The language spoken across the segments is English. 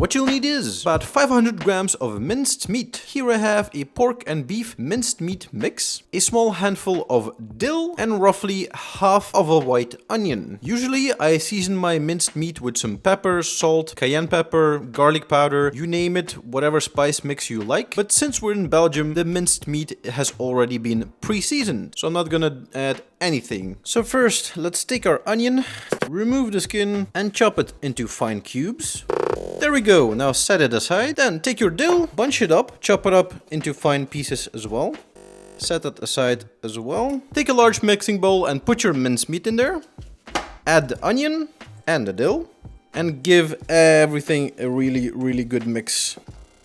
What you'll need is about 500 grams of minced meat. Here I have a pork and beef minced meat mix, a small handful of dill, and roughly half of a white onion. Usually I season my minced meat with some pepper, salt, cayenne pepper, garlic powder, you name it, whatever spice mix you like. But since we're in Belgium, the minced meat has already been pre-seasoned, so I'm not gonna add anything. So first, let's take our onion, remove the skin, and chop it into fine cubes. There we go, now set it aside. Then take your dill, bunch it up, chop it up into fine pieces as well. Set it aside as well. Take a large mixing bowl and put your minced meat in there. Add the onion and the dill. And give everything a really good mix.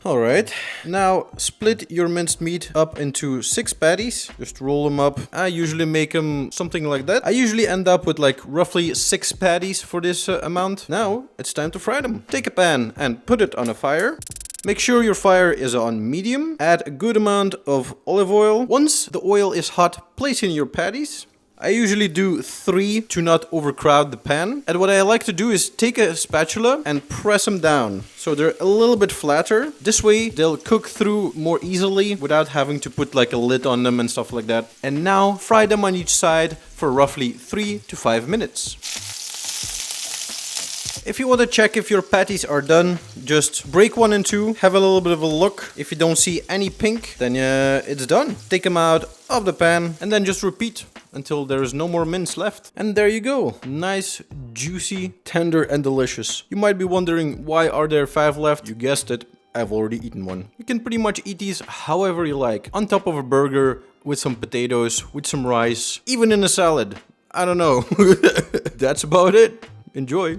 Alright, now split your minced meat up into 6 patties. Just roll them up. I usually make them something like that. I usually end up with like roughly 6 patties for this amount. Now it's time to fry them. Take a pan and put it on a fire. Make sure your fire is on medium. Add a good amount of olive oil. Once the oil is hot, place in your patties. I usually do 3 to not overcrowd the pan. And what I like to do is take a spatula and press them down so they're a little bit flatter. This way they'll cook through more easily without having to put like a lid on them and stuff like that. And now fry them on each side for roughly 3 to 5 minutes. If you want to check if your patties are done, just break one in two, have a little bit of a look. If you don't see any pink, then it's done. Take them out of the pan and then just repeat until there is no more mince left. And there you go. Nice, juicy, tender and delicious. You might be wondering, why are there 5 left? You guessed it, I've already eaten one. You can pretty much eat these however you like. On top of a burger, with some potatoes, with some rice, even in a salad. I don't know. That's about it. Enjoy.